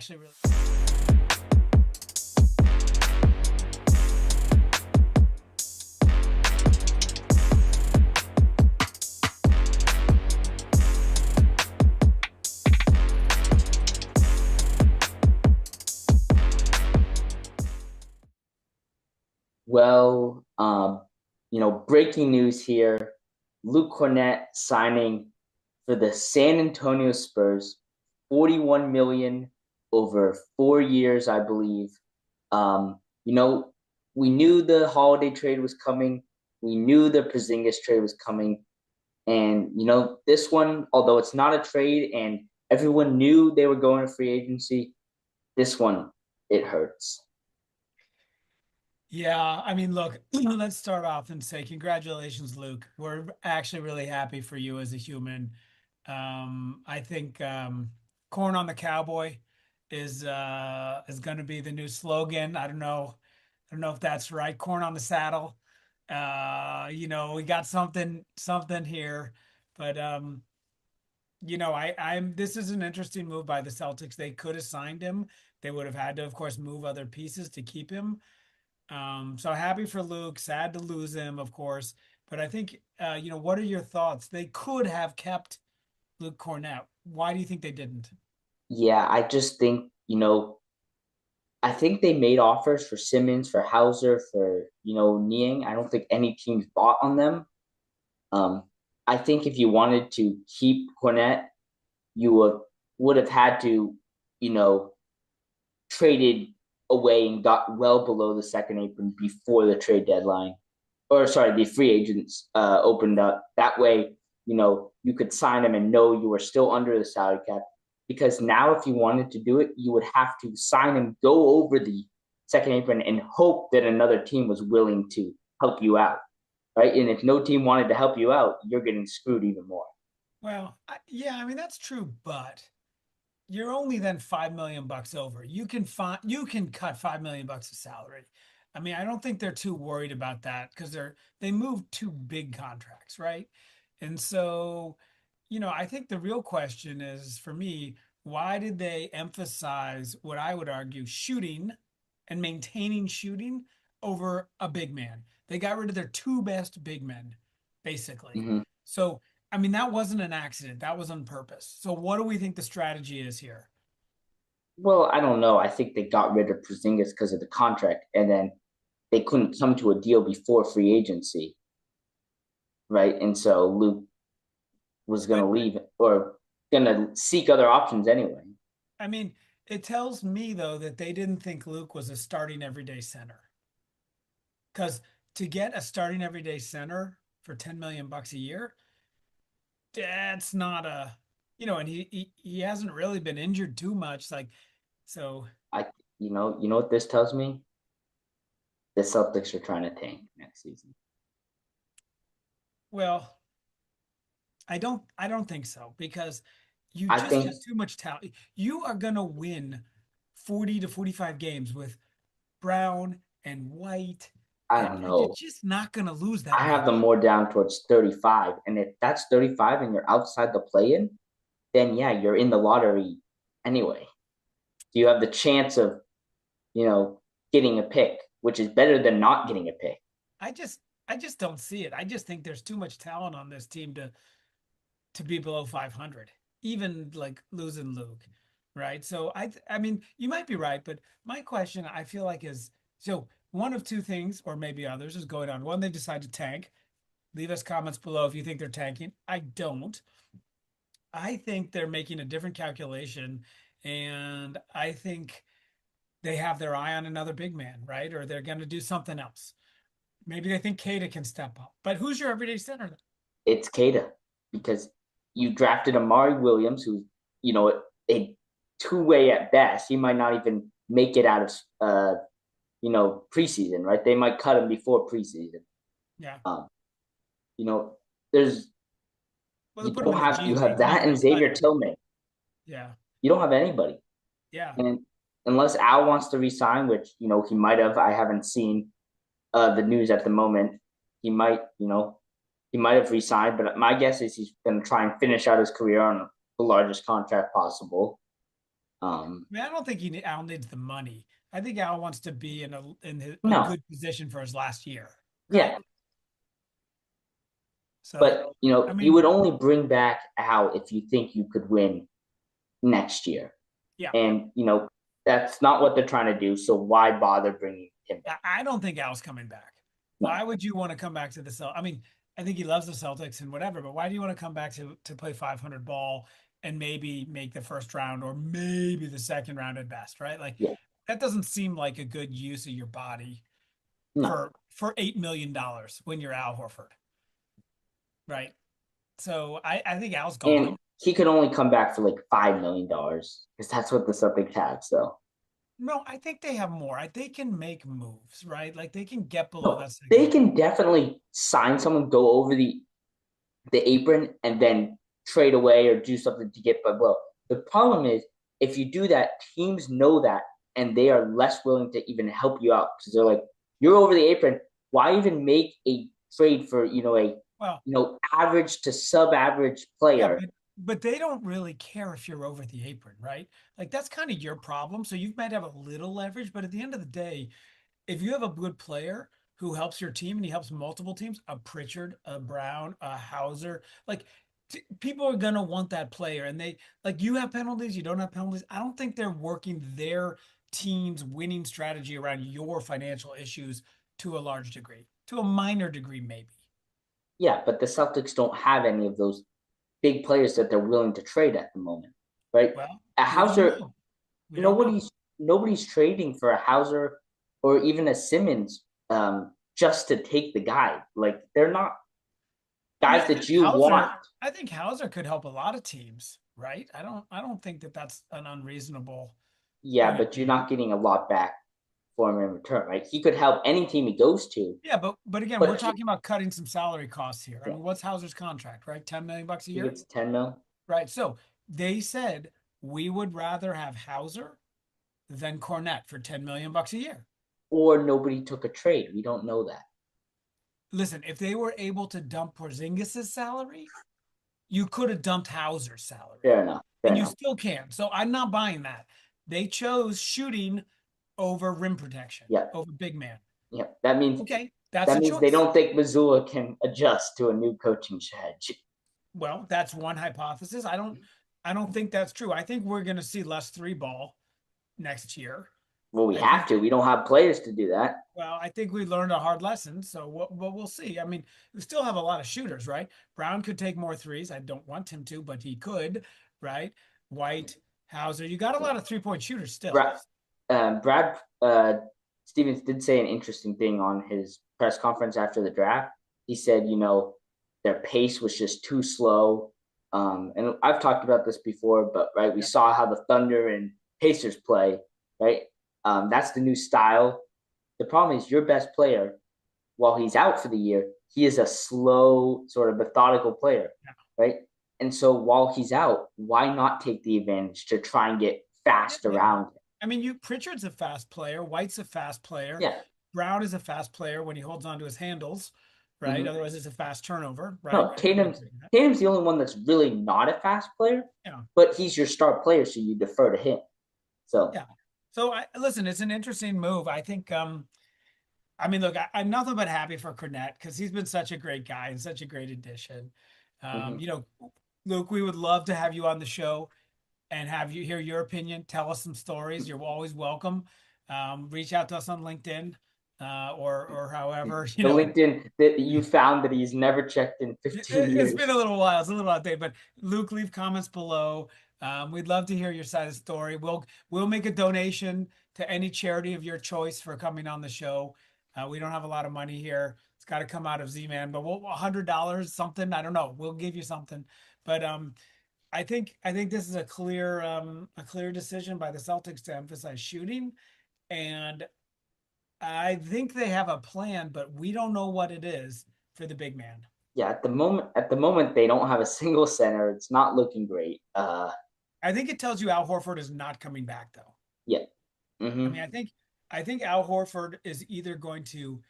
actually really. Well, breaking news here. Luke Kornet signing for the San Antonio Spurs, 41 million over 4 years, I believe. Um, you know, we knew the holiday trade was coming. We knew the Porzingis trade was coming. And, this one, although it's not a trade and everyone knew they were going to free agency, this one, it hurts. Yeah, I mean, look, let's start off and say congratulations, Luke. We're actually really happy for you as a human. I think "Corn on the Cowboy" is going to be the new slogan. I don't know if that's right. "Corn on the Saddle." We got something here, but I'm this is an interesting move by the Celtics. They could have signed him. They would have had to, of course, move other pieces to keep him. So happy for Luke, sad to lose him, of course. But I think, what are your thoughts? They could have kept Luke Cornett. Why do you think they didn't? Yeah, I just think, I think they made offers for Simmons, for Hauser, for, Niang. I don't think any teams bought on them. Um, I think if you wanted to keep Cornette, you would have had to, you know, traded away and got well below the second apron before the trade deadline, or sorry, the free agents opened up. That way, you could sign him and know you were still under the salary cap. Because now, if you wanted to do it, you would have to sign him, go over the second apron, and hope that another team was willing to help you out, right? And if no team wanted to help you out, you're getting screwed even more. Well, yeah, I mean that's true, but you're only then 5 million bucks over. You can cut 5 million bucks of salary. I mean, I don't think they're too worried about that because they moved two big contracts, right? And so, I think the real question is for me, why did they emphasize what I would argue shooting and maintaining shooting over a big man? They got rid of their two best big men, basically. Mm-hmm. So, I mean, that wasn't an accident. That was on purpose. So, what do we think the strategy is here? Well, I don't know. I think they got rid of Porzingis because of the contract, and then they couldn't come to a deal before free agency, right? And so Luke was going But to leave or going to seek other options anyway. I mean, it tells me though that they didn't think Luke was a starting everyday center. Because to get a starting everyday center for 10 million bucks a year, that's not and he hasn't really been injured too much. Like, so, I, you know what this tells me? The Celtics are trying to tank next season. well, I don't think so because you I just think have too much talent. You are gonna win 40 to 45 games with Brown and White, I and don't you're know. just not gonna lose that I have them much. more down towards 35, and if that's 35 and you're outside the play-in, then yeah, you're in the lottery anyway. You have the chance of you know getting a pick, which is better than not getting a pick. I just I just don't see it. I just think there's too much talent on this team to be below 500, even like losing Luke, right? So I mean, you might be right, but my question I feel like is so one of two things, or maybe others, is going on. One, they decide to tank. Leave us comments below if you think they're tanking. I don't. I think they're making a different calculation, and I think they have their eye on another big man, right? Or they're going to do something else. Maybe they think Queta can step up. But who's your everyday center then? It's Queta because you drafted Amari Williams, who's you know a two-way at best. He might not even make it out of preseason, right? They might cut him before preseason. Yeah. Um, you know, there's Well, they put him in the you G have League. They're not that going and to cut Xavier him. Tillman. Yeah. You don't have anybody, Yeah. and unless Al wants to resign, which he might have. I haven't seen the news at the moment. He might, he might have resigned, but my guess is he's going to try and finish out his career on the largest contract possible. Um, I mean, I don't think Al needs the money. I think Al wants to be in a no, good position for his last year. Okay, yeah, so but I you mean, would only bring back Al if you think you could win next year, yeah, and that's not what they're trying to do. So why bother bringing him back? I don't think Al's coming back. No, Why would you want to come back to the Celtics? I mean, I think he loves the Celtics and whatever, but why do you want to come back to play 500 ball and maybe make the first round or maybe the second round at best, right? Like yeah, that doesn't seem like a good use of your body no, for $8 million when you're Al Horford, right? So I think Al's and gone. he could only come back for like $5 million because that's what the Celtics have. So No, I think they have more. They can make moves, right? Like they can get below no, that they second. can definitely sign someone, go over the apron, and then trade away or do something to get. But well, the problem is if you do that, teams know that, and they are less willing to even help you out because they're like, you're over the apron. Why even make a trade for a Well, average to sub-average yeah, player? but they don't really care if you're over the apron, right? Like that's kind of your problem. So you might have a little leverage, but at the end of the day, if you have a good player who helps your team and he helps multiple teams, a Pritchard, a Brown, a Hauser, like people are gonna want that player. And they like you have penalties, you don't have penalties. I don't think they're working their team's winning strategy around your financial issues to a large degree, to a minor degree, maybe. Yeah, but the Celtics don't have any of those big players that they're willing to trade at the moment, right? Well, A we don't Hauser, know. We don't know. nobody's trading for a Hauser or even a Simmons just to take the guy. Like they're not I mean, guys that you want. I think Hauser could help a lot of teams, right? I don't think that that's an unreasonable Yeah, thing to but you're do. not getting a lot back for him in return, right? He could help any team he goes to, Yeah, but again, we're but talking about cutting some salary costs here. I yeah, mean, what's Hauser's contract, right? 10 million bucks a he year? gets 10 mil, Right. So they said we would rather have Hauser than Kornet for 10 million bucks a year. or nobody took a trade. We don't know that. Listen, if they were able to dump Porzingis's salary, you could have dumped Hauser's salary. Fair enough. Fair And you enough. still can. So I'm not buying that. They chose shooting over rim protection, Yeah, over big man. yeah. Okay, that's That a means they choice. don't think Missoula can adjust to a new coaching strategy. Well, that's one hypothesis. I don't think that's true. I think we're going to see less three ball next year. Well, we I have think to. We don't have players to do that. well, I think we learned a hard lesson, so we'll see. I mean, we still have a lot of shooters, right? Brown could take more threes. I don't want him to, but he could, right? White, Hauser, you got a lot of 3-point shooters still. Brad, Brad Stevens did say an interesting thing on his press conference after the draft. He said, their pace was just too slow. And I've talked about this before, but right, we Yeah. saw how the Thunder and Pacers play, right? That's the new style. The problem is your best player, while he's out for the year, he is a slow, sort of methodical player, right? And so while he's out, why not take the advantage to try and get Yeah, fast maybe. around him? I mean, you Pritchard's a fast player. White's a fast player. Yeah. Brown is a fast player when he holds on to his handles, right? Mm-hmm. Otherwise, it's a fast turnover, right? No, Everybody can do that. Tatum's the only one that's really not a fast player, Yeah, but he's your star player, so you defer to him. So yeah. So listen, it's an interesting move. I think. I mean, look, I'm nothing but happy for Kornet because he's been such a great guy and such a great addition. mhm. You know, Luke, we would love to have you on the show and have you hear your opinion. Tell us some stories. You're always welcome. Reach out to us on LinkedIn or however, The LinkedIn that you found that he's never checked in 15 It's been years. a little while. It's a little outdated, but Luke, leave comments below. We'd love to hear your side of the story. We'll make a donation to any charity of your choice for coming on the show. We don't have a lot of money here. It's got to come out of Z-Man, but we'll $100 something. I don't know. We'll give you something. But I think this is a clear decision by the Celtics to emphasize shooting, and I think they have a plan, but we don't know what it is for the big man. Yeah, at the moment they don't have a single center. It's not looking great. I think it tells you Al Horford is not coming back, though. Yeah. I Mm-hmm. mean, I think Al Horford is either going to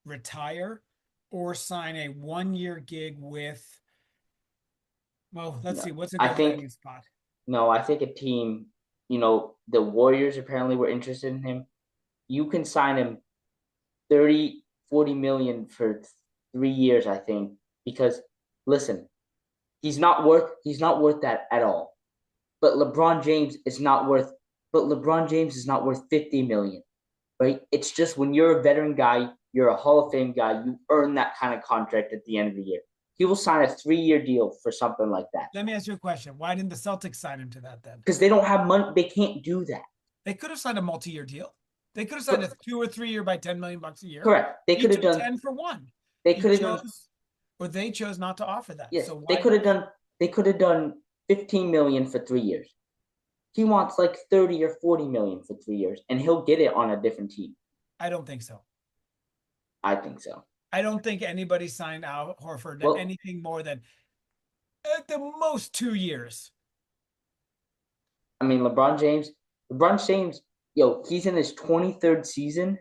retire or sign a 1 year gig with. Well, let's No. see, what's a I good think landing spot? no, I think a team. the Warriors apparently were interested in him. You can sign him 30, 40 million for 3 years, I think, because listen, he's not worth that at all. But LeBron James is not worth but LeBron James is not worth 50 million, right? It's just when you're a veteran guy, you're a Hall of Fame guy, you earn that kind of contract at the end of the year. He will sign a 3-year deal for something like that. Let me ask you a question. Why didn't the Celtics sign him to that then? Because they don't have money, they can't do that. They could have signed a multi-year deal. They could have signed a But 2 or 3 year by 10 million bucks a year. correct. They He could have took done 10 for one. they He could have done chose, or they chose not to offer that. yes, So they why could don't have done they could have done 15 million for 3 years. He wants like 30 or 40 million for 3 years, and he'll get it on a different team. I don't think so. I think so. I don't think anybody signed Al Horford to Well, anything more than at the most 2 years. I mean, LeBron James, he's in his 23rd season,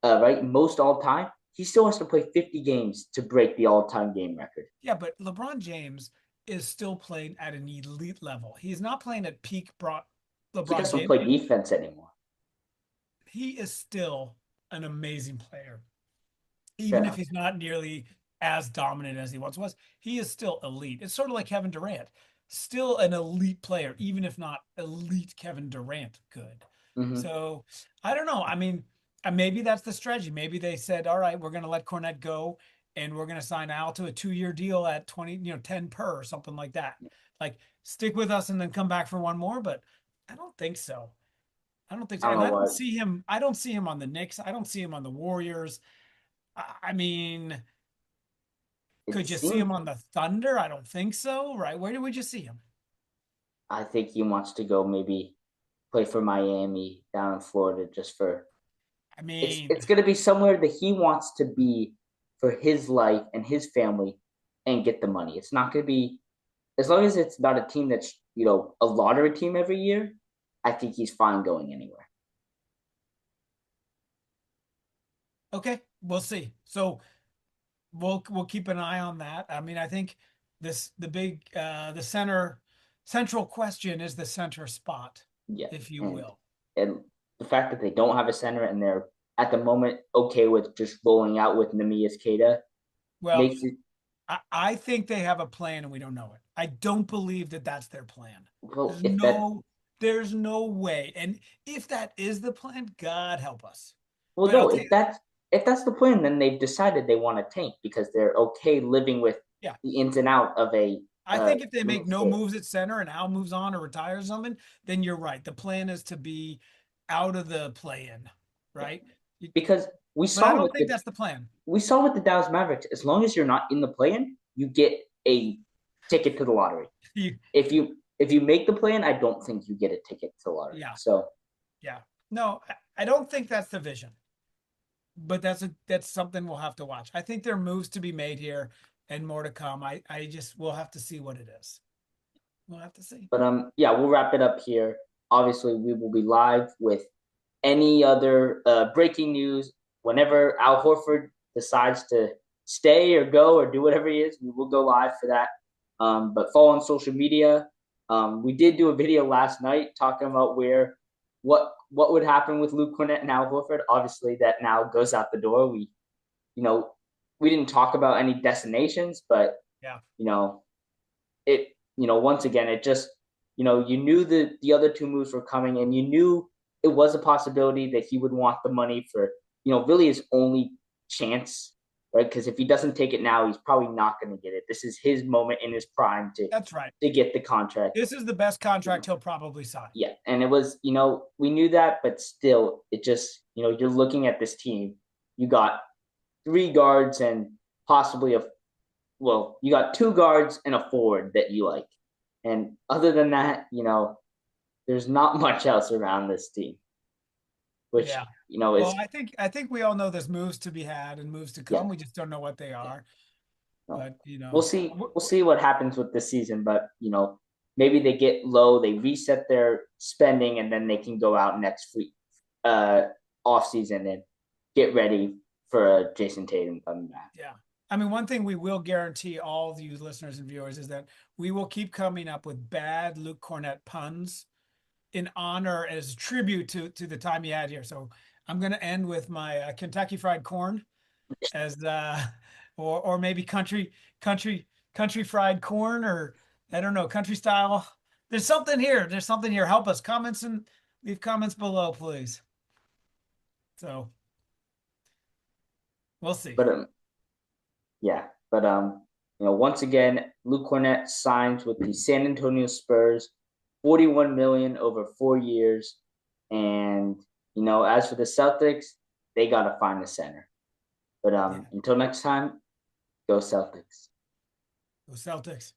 right? Most all time. He still has to play 50 games to break the all-time game record. Yeah, but LeBron James is still playing at an elite level. He's not playing at peak He LeBron doesn't James. play defense anymore. He is still an amazing player. Fair Even if enough. he's not nearly as dominant as he once was, he is still elite. It's sort of like Kevin Durant, still an elite player, even if not elite Kevin Durant good. Mm-hmm. So I don't know. I mean, maybe that's the strategy. Maybe they said, all right, we're going to let Kornet go and we're going to sign Al to a 2 year deal at 20, 10 per or something like that. Like stick with us and then come back for one more. But I don't think so. I don't think I so. don't And know I don't what see him. I don't see him on the Knicks. I don't see him on the Warriors. I mean, it could you see him seems. on the Thunder? I don't think so, right? Where would you see him? I think he wants to go maybe play for Miami down in Florida just for I it's mean, going to be somewhere that he wants to be for his life and his family and get the money. It's not going to be as long as it's not a team that's a lottery team every year. I think he's fine going anywhere. okay, we'll see. So we'll keep an eye on that. I mean, I think the central question is the center spot, Yeah, if you and will. and the fact that they don't have a center and they're at the moment okay with just rolling out with Namias Queta Well, makes it I think they have a plan and we don't know it. I don't believe that that's their plan. well There's if that no, there's no way. And if that is the plan, God help us. well But I'll no tell you, if that's the plan, then they've decided they want to tank because they're okay living with yeah, the ins and out of a I think if they make Namias no Queta. moves at center and Al moves on or retires something, then you're right. The plan is to be out of the play-in, Yeah. right? Because we But I saw don't with think the that's the plan. we saw with the Dallas Mavericks, as long as you're not in the play-in, you get a ticket to the lottery. You, If you make the play-in, I don't think you get a ticket to the lottery. yeah, So yeah. No, I don't think that's the vision. But that's something we'll have to watch. I think there are moves to be made here and more to come. I just we'll have to see what it is. We'll have to see. but yeah, we'll wrap it up here. Obviously, we will be live with any other breaking news whenever Al Horford decides to stay or go or do whatever he is. We will go live for that. But follow on social media. We did do a video last night talking about what would happen with Luke Kornet and Al Horford. Obviously, that now goes out the door. You know we didn't talk about any destinations, but Yeah. you know it once again it just you knew the other two moves were coming and you knew it was a possibility that he would want the money for really his only chance, right? Because if he doesn't take it now, he's probably not going to get it. This is his moment in his prime to That's right. get the contract. This is the best contract he'll probably sign. Yeah, and it was we knew that, but still it just you're looking at this team. You got three guards and possibly you got two guards and a forward that you like. And other than that, there's not much else around this team, which, Yeah. is, Well, I think we all know there's moves to be had and moves to yeah, come. We just don't know what they yeah. are. No. But We'll see. We'll see what happens with this season, but, maybe they get low, they reset their spending, and then they can go out next week, off season and get ready for Jayson Tatum coming back. yeah. I mean, one thing we will guarantee all of you listeners and viewers is that we will keep coming up with bad Luke Cornett puns in honor as a tribute to the time he had here. So I'm going to end with my Kentucky Fried Corn as or maybe country country fried corn, or I don't know, country style. There's something here. There's something here. Help us. Comments and leave comments below, please. So we'll see. But yeah, but once again, Luke Kornet signs with the San Antonio Spurs, 41 million over 4 years, and as for the Celtics, they gotta find a center. But Yeah. until next time, go Celtics. Go Celtics.